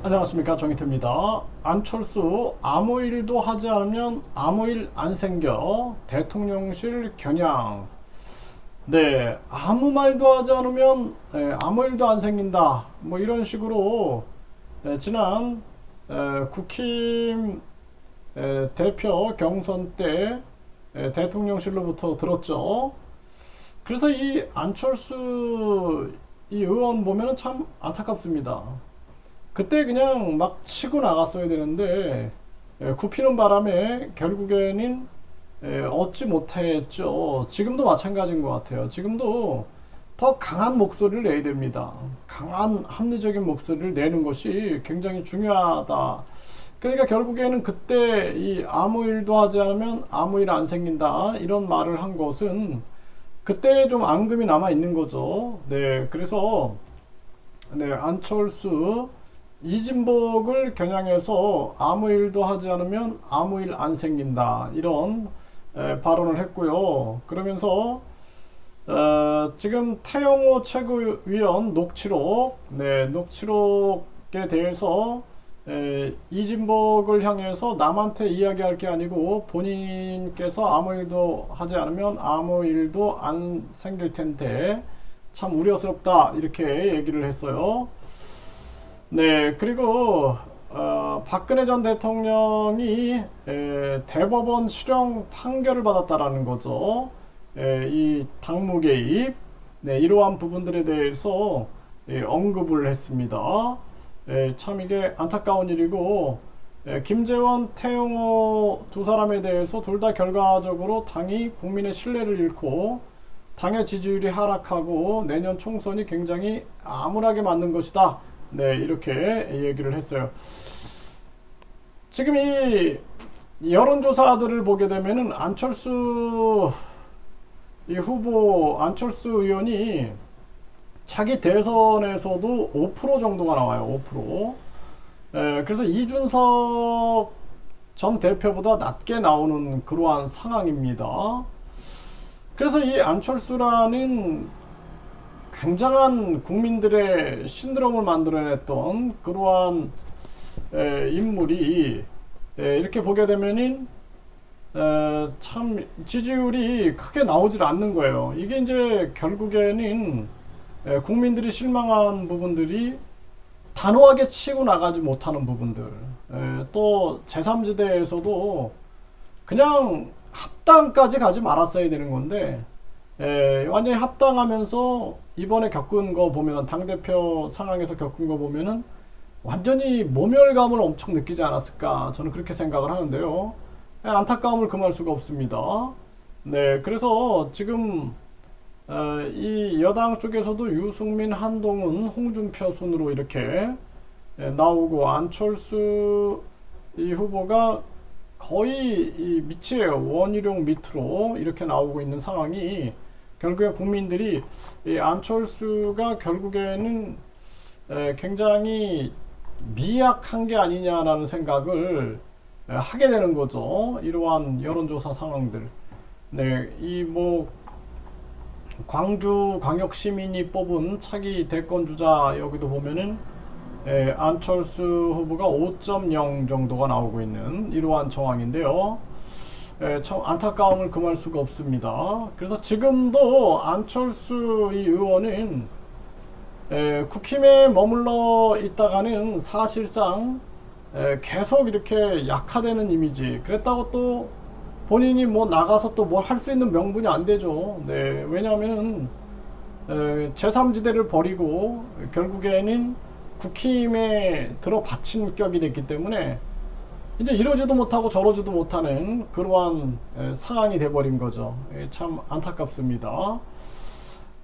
안녕하십니까, 정희태입니다. 안철수 아무 일도 하지 않으면 아무 일 안 생겨 대통령실 겨냥. 네, 아무 말도 하지 않으면 아무 일도 안 생긴다, 뭐 이런 식으로 지난 국힘 대표 경선 때 대통령실로부터 들었죠. 그래서 이 안철수 이 의원 보면은 참 안타깝습니다. 그때 그냥 막 치고 나갔어야 되는데 굽히는 바람에 결국에는 얻지 못했죠. 지금도 마찬가지인 것 같아요. 지금도 더 강한 목소리를 내야 됩니다. 강한 합리적인 목소리를 내는 것이 굉장히 중요하다. 그러니까 결국에는 그때 이 아무 일도 하지 않으면 아무 일 안 생긴다, 이런 말을 한 것은 그때 좀 앙금이 남아 있는 거죠. 네, 그래서 네, 안철수 이진복을 겨냥해서 아무 일도 하지 않으면 아무 일 안 생긴다, 이런 발언을 했고요. 그러면서 지금 태영호 최고위원 녹취록, 네, 녹취록에 대해서 이진복을 향해서 남한테 이야기할 게 아니고 본인께서 아무 일도 하지 않으면 아무 일도 안 생길 텐데 참 우려스럽다, 이렇게 얘기를 했어요. 네, 그리고 박근혜 전 대통령이 대법원 실형 판결을 받았다라는 거죠. 이 당무 개입, 네, 이러한 부분들에 대해서 언급을 했습니다. 참 이게 안타까운 일이고, 김재원, 태영호 두 사람에 대해서 둘 다 결과적으로 당이 국민의 신뢰를 잃고 당의 지지율이 하락하고 내년 총선이 굉장히 암울하게 맞는 것이다. 네, 이렇게 얘기를 했어요. 지금 이 여론조사들을 보게 되면은 안철수 이 후보, 안철수 의원이 차기 대선에서도 5% 정도가 나와요. 5%. 그래서 이준석 전 대표보다 낮게 나오는 그러한 상황입니다. 그래서 이 안철수라는 굉장한 국민들의 신드롬을 만들어냈던 그러한 인물이 이렇게 보게 되면은 참 지지율이 크게 나오질 않는 거예요. 이게 이제 결국에는 국민들이 실망한 부분들이 단호하게 치고 나가지 못하는 부분들, 또 제3지대에서도 그냥 합당까지 가지 말았어야 되는 건데 완전히 합당하면서 이번에 겪은 거 보면은, 당대표 상황에서 겪은 거 보면은 완전히 모멸감을 엄청 느끼지 않았을까, 저는 그렇게 생각을 하는데요. 안타까움을 금할 수가 없습니다. 네, 그래서 지금 이 여당 쪽에서도 유승민, 한동훈, 홍준표 순으로 이렇게 나오고, 안철수 이 후보가 거의 이 밑이에요. 원희룡 밑으로 이렇게 나오고 있는 상황이, 결국에 국민들이 이 안철수가 결국에는 굉장히 미약한 게 아니냐라는 생각을 하게 되는 거죠. 이러한 여론조사 상황들. 네, 이 뭐 광주 광역 시민이 뽑은 차기 대권 주자, 여기도 보면은 안철수 후보가 5.0 정도가 나오고 있는 이러한 정황인데요. 참 안타까움을 금할 수가 없습니다. 그래서 지금도 안철수 이 의원은 국힘에 머물러 있다가는 사실상 계속 이렇게 약화되는 이미지, 그랬다고 또 본인이 뭐 나가서 또 뭘 할 수 있는 명분이 안 되죠. 네, 왜냐하면은 제3지대를 버리고 결국에는 국힘에 들어받친 격이 됐기 때문에 이제 이러지도 못하고 저러지도 못하는 그러한 상황이 돼버린 거죠. 참 안타깝습니다.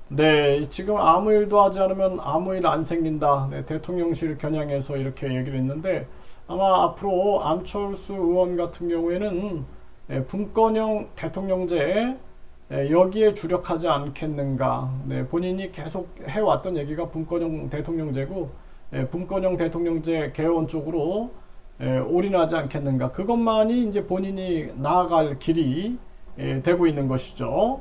네, 지금 아무 일도 하지 않으면 아무 일 안 생긴다. 네, 대통령실 겨냥해서 이렇게 얘기를 했는데, 아마 앞으로 안철수 의원 같은 경우에는 분권형 대통령제, 여기에 주력하지 않겠는가. 네, 본인이 계속 해왔던 얘기가 분권형 대통령제고, 분권형 대통령제 개헌 쪽으로 올인하지 않겠는가. 그것만이 이제 본인이 나아갈 길이 되고 있는 것이죠.